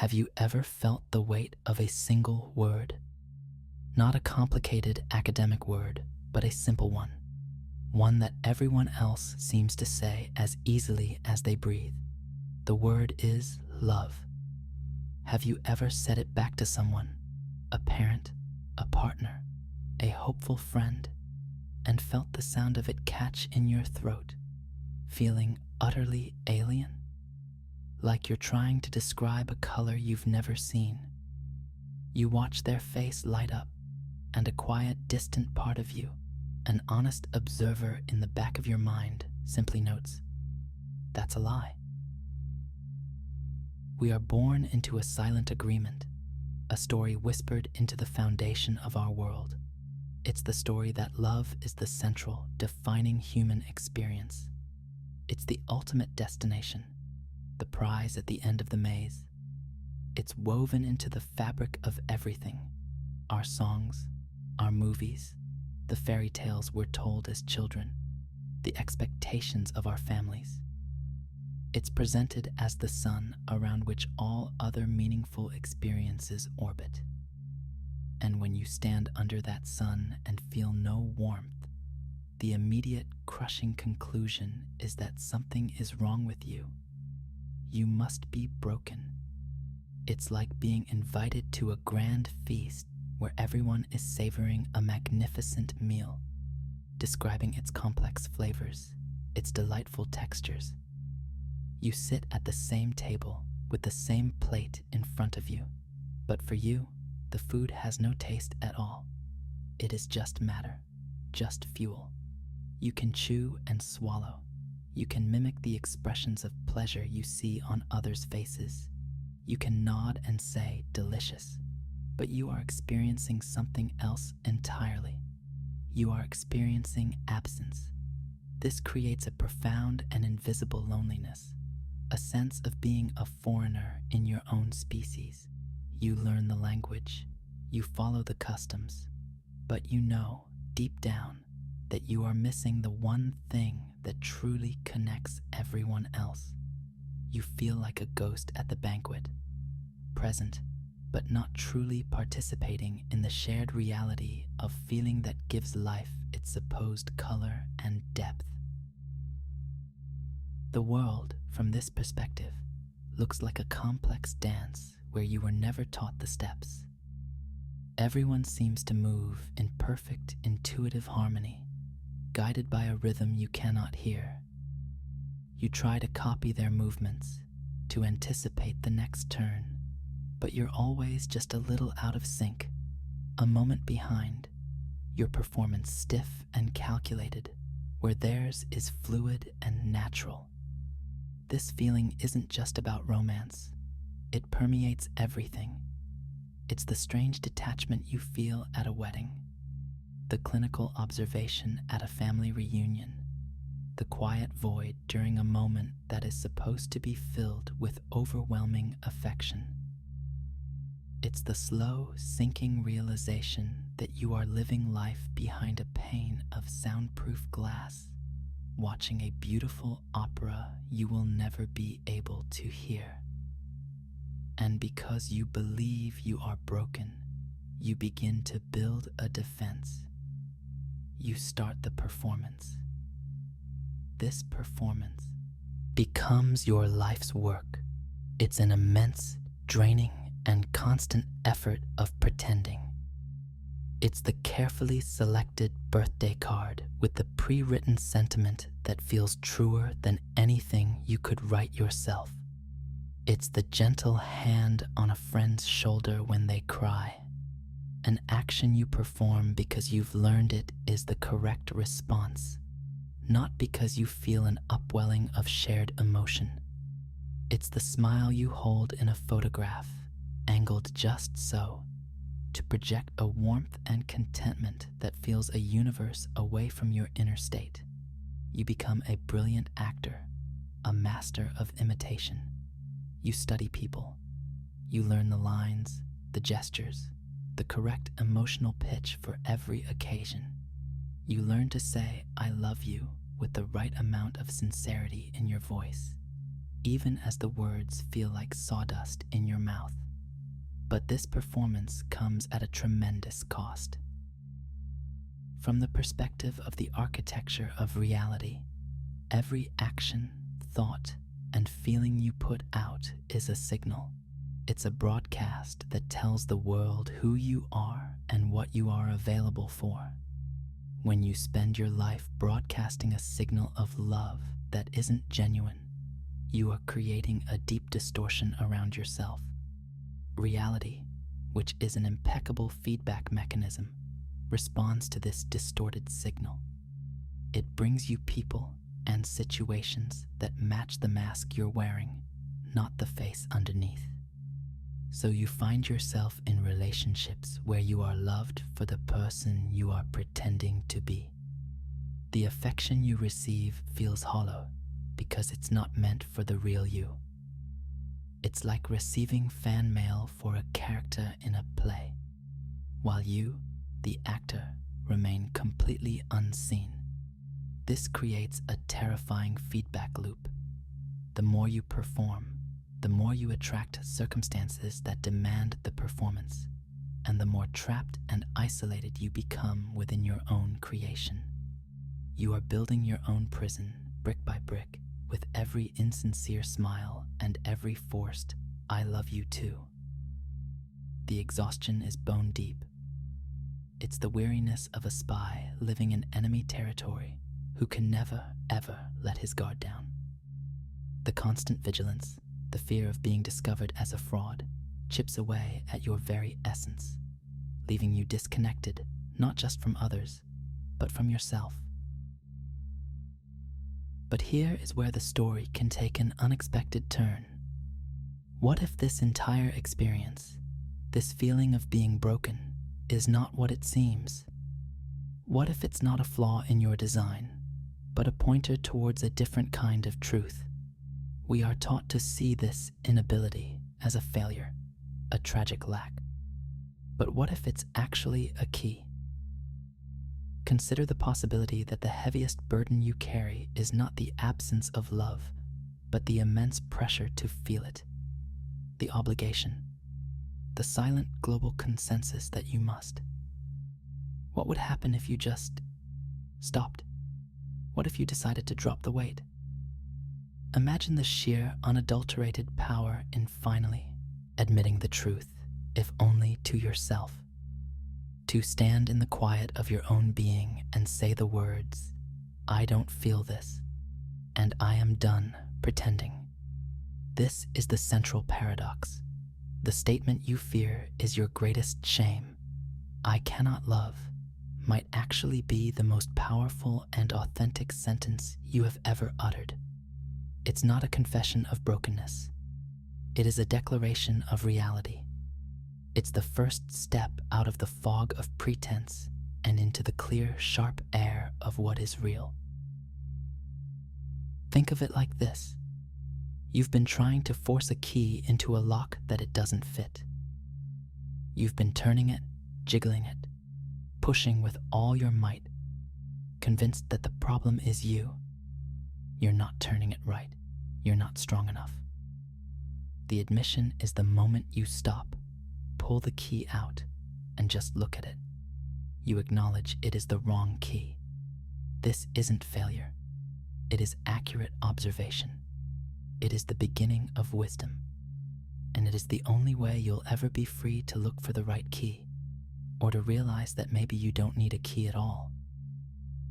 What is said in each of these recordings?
Have you ever felt the weight of a single word? Not a complicated academic word, but a simple one. One that everyone else seems to say as easily as they breathe. The word is love. Have you ever said it back to someone, a parent, a partner, a hopeful friend, and felt the sound of it catch in your throat, feeling utterly alien? Like you're trying to describe a color you've never seen. You watch their face light up, and a quiet, distant part of you, an honest observer in the back of your mind, simply notes, that's a lie. We are born into a silent agreement, a story whispered into the foundation of our world. It's the story that love is the central, defining human experience. It's the ultimate destination, the prize at the end of the maze. It's woven into the fabric of everything, our songs, our movies, the fairy tales we're told as children, the expectations of our families. It's presented as the sun around which all other meaningful experiences orbit. And when you stand under that sun and feel no warmth, the immediate crushing conclusion is that something is wrong with you. You must be broken. It's like being invited to a grand feast where everyone is savoring a magnificent meal, describing its complex flavors, its delightful textures. You sit at the same table with the same plate in front of you, but for you, the food has no taste at all. It is just matter, just fuel. You can chew and swallow. You can mimic the expressions of pleasure you see on others' faces. You can nod and say, delicious, but you are experiencing something else entirely. You are experiencing absence. This creates a profound and invisible loneliness, a sense of being a foreigner in your own species. You learn the language, you follow the customs, but you know, deep down, that you are missing the one thing that truly connects everyone else. You feel like a ghost at the banquet, present, but not truly participating in the shared reality of feeling that gives life its supposed color and depth. The world, from this perspective, looks like a complex dance where you were never taught the steps. Everyone seems to move in perfect, intuitive harmony, guided by a rhythm you cannot hear. You try to copy their movements, to anticipate the next turn, but you're always just a little out of sync, a moment behind, your performance stiff and calculated, where theirs is fluid and natural. This feeling isn't just about romance. It permeates everything. It's the strange detachment you feel at a wedding, the clinical observation at a family reunion, the quiet void during a moment that is supposed to be filled with overwhelming affection. It's the slow, sinking realization that you are living life behind a pane of soundproof glass, watching a beautiful opera you will never be able to hear. And because you believe you are broken, you begin to build a defense. You start the performance. This performance becomes your life's work. It's an immense, draining, and constant effort of pretending. It's the carefully selected birthday card with the pre-written sentiment that feels truer than anything you could write yourself. It's the gentle hand on a friend's shoulder when they cry, an action you perform because you've learned it is the correct response, not because you feel an upwelling of shared emotion. It's the smile you hold in a photograph, angled just so, to project a warmth and contentment that feels a universe away from your inner state. You become a brilliant actor, a master of imitation. You study people. You learn the lines, the gestures, the correct emotional pitch for every occasion. You learn to say, I love you, with the right amount of sincerity in your voice, even as the words feel like sawdust in your mouth. But this performance comes at a tremendous cost. From the perspective of the architecture of reality, every action, thought, and feeling you put out is a signal. It's a broadcast that tells the world who you are and what you are available for. When you spend your life broadcasting a signal of love that isn't genuine, you are creating a deep distortion around yourself. Reality, which is an impeccable feedback mechanism, responds to this distorted signal. It brings you people and situations that match the mask you're wearing, not the face underneath. So you find yourself in relationships where you are loved for the person you are pretending to be. The affection you receive feels hollow because it's not meant for the real you. It's like receiving fan mail for a character in a play, while you, the actor, remain completely unseen. This creates a terrifying feedback loop. The more you perform, the more you attract circumstances that demand the performance, and the more trapped and isolated you become within your own creation. You are building your own prison, brick by brick, with every insincere smile and every forced, "I love you too." The exhaustion is bone deep. It's the weariness of a spy living in enemy territory who can never, ever let his guard down. The constant vigilance, the fear of being discovered as a fraud, chips away at your very essence, leaving you disconnected not just from others, but from yourself. But here is where the story can take an unexpected turn. What if this entire experience, this feeling of being broken, is not what it seems? What if it's not a flaw in your design, but a pointer towards a different kind of truth? We are taught to see this inability as a failure, a tragic lack. But what if it's actually a key? Consider the possibility that the heaviest burden you carry is not the absence of love, but the immense pressure to feel it, the obligation, the silent global consensus that you must. What would happen if you just stopped? What if you decided to drop the weight? Imagine the sheer, unadulterated power in finally admitting the truth, if only to yourself. To stand in the quiet of your own being and say the words, "I don't feel this, and I am done pretending." This is the central paradox. The statement you fear is your greatest shame, "I cannot love," might actually be the most powerful and authentic sentence you have ever uttered. It's not a confession of brokenness. It is a declaration of reality. It's the first step out of the fog of pretense and into the clear, sharp air of what is real. Think of it like this. You've been trying to force a key into a lock that it doesn't fit. You've been turning it, jiggling it, pushing with all your might, convinced that the problem is you. You're not turning it right. You're not strong enough. The admission is the moment you stop, pull the key out, and just look at it. You acknowledge it is the wrong key. This isn't failure. It is accurate observation. It is the beginning of wisdom. And it is the only way you'll ever be free to look for the right key, or to realize that maybe you don't need a key at all.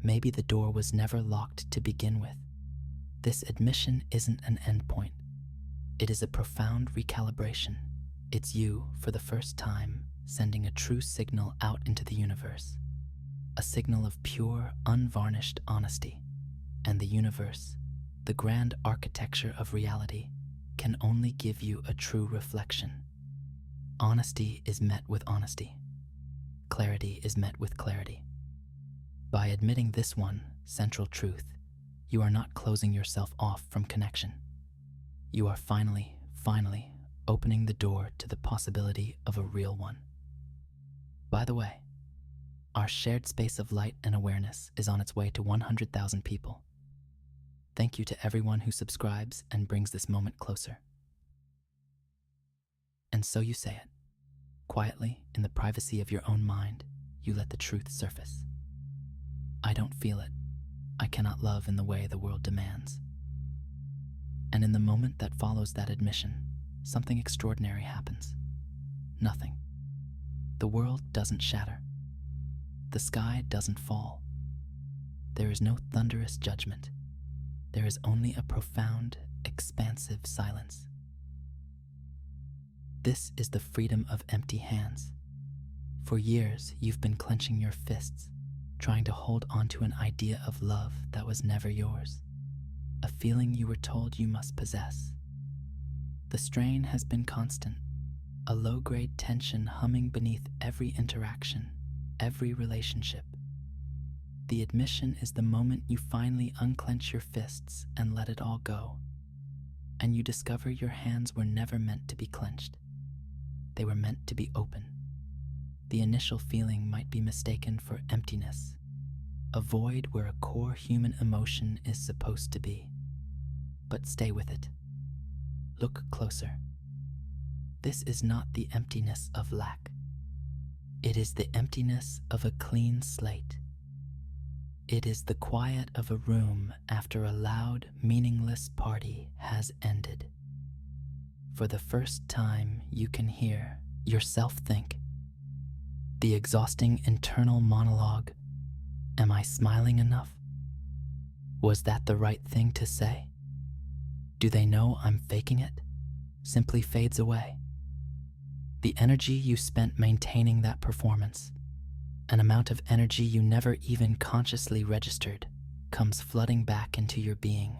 Maybe the door was never locked to begin with. This admission isn't an endpoint. It is a profound recalibration. It's you, for the first time, sending a true signal out into the universe. A signal of pure, unvarnished honesty. And the universe, the grand architecture of reality, can only give you a true reflection. Honesty is met with honesty. Clarity is met with clarity. By admitting this one central truth, you are not closing yourself off from connection. You are finally opening the door to the possibility of a real one. By the way, our shared space of light and awareness is on its way to 100,000 people. Thank you to everyone who subscribes and brings this moment closer. And so you say it. Quietly, in the privacy of your own mind, you let the truth surface. I don't feel it. I cannot love in the way the world demands. And in the moment that follows that admission, something extraordinary happens. Nothing. The world doesn't shatter. The sky doesn't fall. There is no thunderous judgment. There is only a profound, expansive silence. This is the freedom of empty hands. For years, you've been clenching your fists, trying to hold onto an idea of love that was never yours, a feeling you were told you must possess. The strain has been constant, a low-grade tension humming beneath every interaction, every relationship. The admission is the moment you finally unclench your fists and let it all go, and you discover your hands were never meant to be clenched. They were meant to be open. The initial feeling might be mistaken for emptiness, a void where a core human emotion is supposed to be. But stay with it. Look closer. This is not the emptiness of lack. It is the emptiness of a clean slate. It is the quiet of a room after a loud, meaningless party has ended. For the first time, you can hear yourself think. The exhausting internal monologue, am I smiling enough? Was that the right thing to say? Do they know I'm faking it? Simply fades away. The energy you spent maintaining that performance, an amount of energy you never even consciously registered, comes flooding back into your being.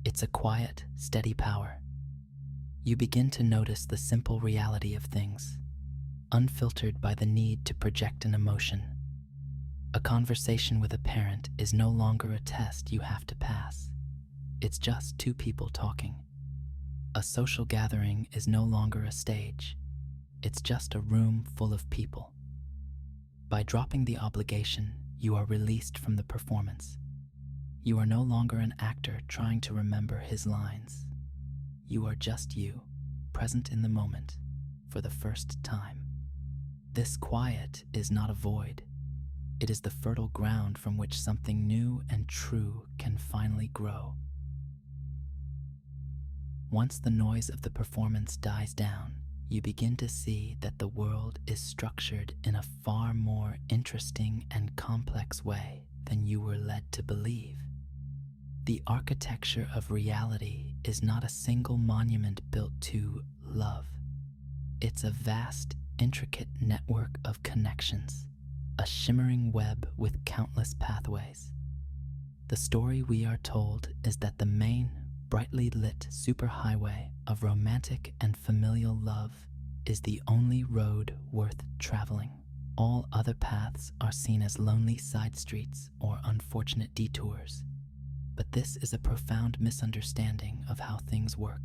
It's a quiet, steady power. You begin to notice the simple reality of things, unfiltered by the need to project an emotion. A conversation with a parent is no longer a test you have to pass. It's just two people talking. A social gathering is no longer a stage. It's just a room full of people. By dropping the obligation, you are released from the performance. You are no longer an actor trying to remember his lines. You are just you, present in the moment, for the first time. This quiet is not a void. It is the fertile ground from which something new and true can finally grow. Once the noise of the performance dies down, you begin to see that the world is structured in a far more interesting and complex way than you were led to believe. The architecture of reality is not a single monument built to love. It's a vast, intricate network of connections, a shimmering web with countless pathways. The story we are told is that the main, brightly lit superhighway of romantic and familial love is the only road worth traveling. All other paths are seen as lonely side streets or unfortunate detours. But this is a profound misunderstanding of how things work.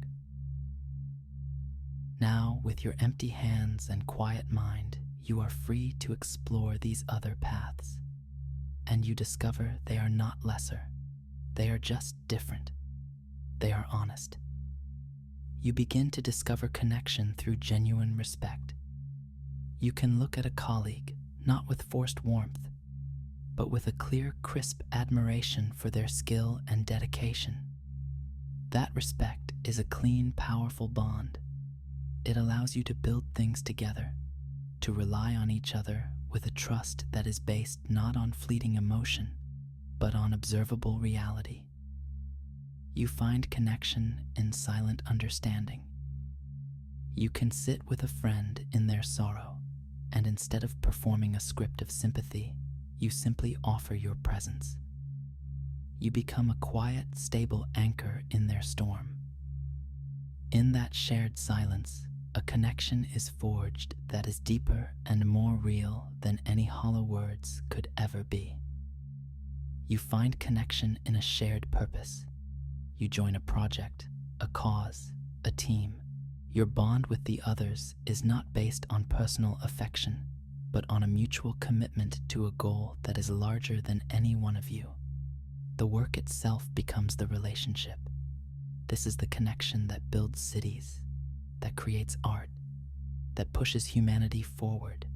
Now, with your empty hands and quiet mind, you are free to explore these other paths. And you discover they are not lesser. They are just different. They are honest. You begin to discover connection through genuine respect. You can look at a colleague, not with forced warmth, but with a clear, crisp admiration for their skill and dedication. That respect is a clean, powerful bond. It allows you to build things together, to rely on each other with a trust that is based not on fleeting emotion, but on observable reality. You find connection in silent understanding. You can sit with a friend in their sorrow, and instead of performing a script of sympathy, you simply offer your presence. You become a quiet, stable anchor in their storm. In that shared silence, a connection is forged that is deeper and more real than any hollow words could ever be. You find connection in a shared purpose. You join a project, a cause, a team. Your bond with the others is not based on personal affection, but on a mutual commitment to a goal that is larger than any one of you. The work itself becomes the relationship. This is the connection that builds cities, that creates art, that pushes humanity forward.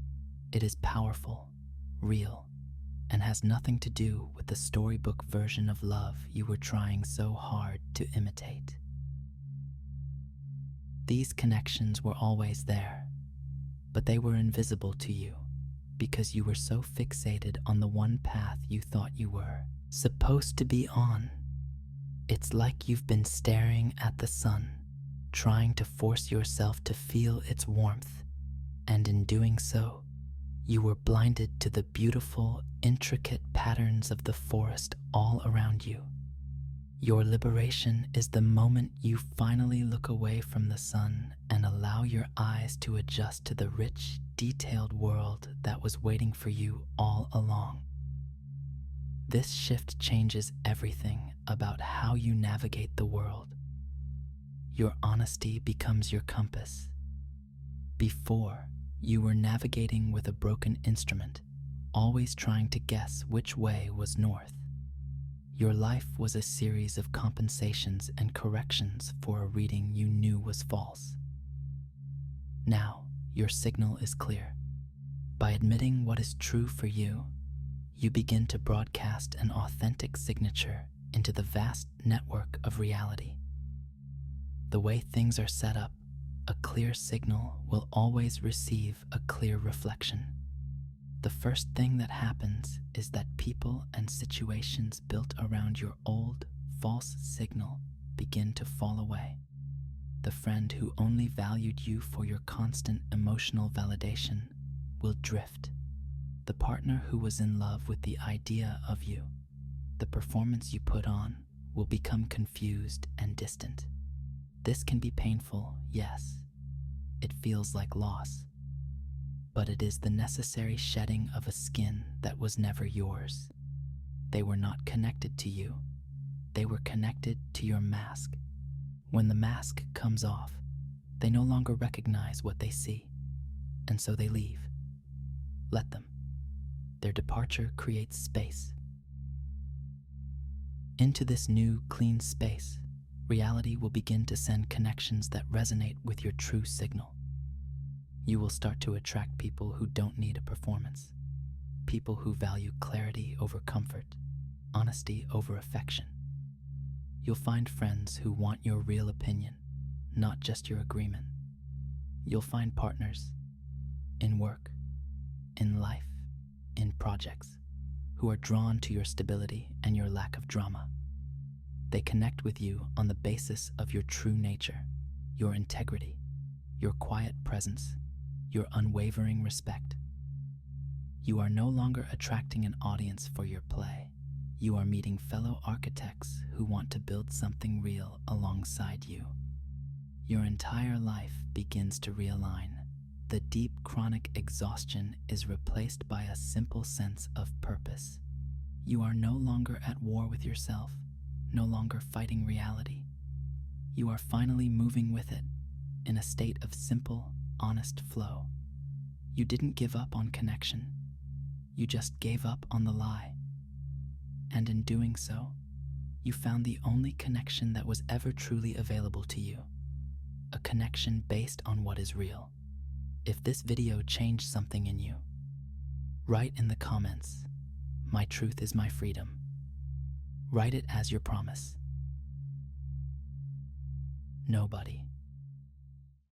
It is powerful, real, and has nothing to do with the storybook version of love you were trying so hard to imitate. These connections were always there, but they were invisible to you because you were so fixated on the one path you thought you were supposed to be on. It's like you've been staring at the sun, trying to force yourself to feel its warmth, and in doing so, you were blinded to the beautiful, intricate patterns of the forest all around you. Your liberation is the moment you finally look away from the sun and allow your eyes to adjust to the rich, detailed world that was waiting for you all along. This shift changes everything about how you navigate the world. Your honesty becomes your compass. Before, you were navigating with a broken instrument, always trying to guess which way was north. Your life was a series of compensations and corrections for a reading you knew was false. Now, your signal is clear. By admitting what is true for you, you begin to broadcast an authentic signature into the vast network of reality. The way things are set up, a clear signal will always receive a clear reflection. The first thing that happens is that people and situations built around your old, false signal begin to fall away. The friend who only valued you for your constant emotional validation will drift. The partner who was in love with the idea of you, the performance you put on, will become confused and distant. This can be painful, yes. It feels like loss. But it is the necessary shedding of a skin that was never yours. They were not connected to you. They were connected to your mask. When the mask comes off, they no longer recognize what they see, and so they leave. Let them. Their departure creates space. Into this new, clean space, reality will begin to send connections that resonate with your true signal. You will start to attract people who don't need a performance, people who value clarity over comfort, honesty over affection. You'll find friends who want your real opinion, not just your agreement. You'll find partners in work, in life, in projects, who are drawn to your stability and your lack of drama. They connect with you on the basis of your true nature, your integrity, your quiet presence, your unwavering respect. You are no longer attracting an audience for your play. You are meeting fellow architects who want to build something real alongside you. Your entire life begins to realign. The deep chronic exhaustion is replaced by a simple sense of purpose. You are no longer at war with yourself, no longer fighting reality. You are finally moving with it in a state of simple, honest flow. You didn't give up on connection. You just gave up on the lie. And in doing so, you found the only connection that was ever truly available to you, a connection based on what is real. If this video changed something in you, write in the comments, "My truth is my freedom." Write it as your promise. Nobody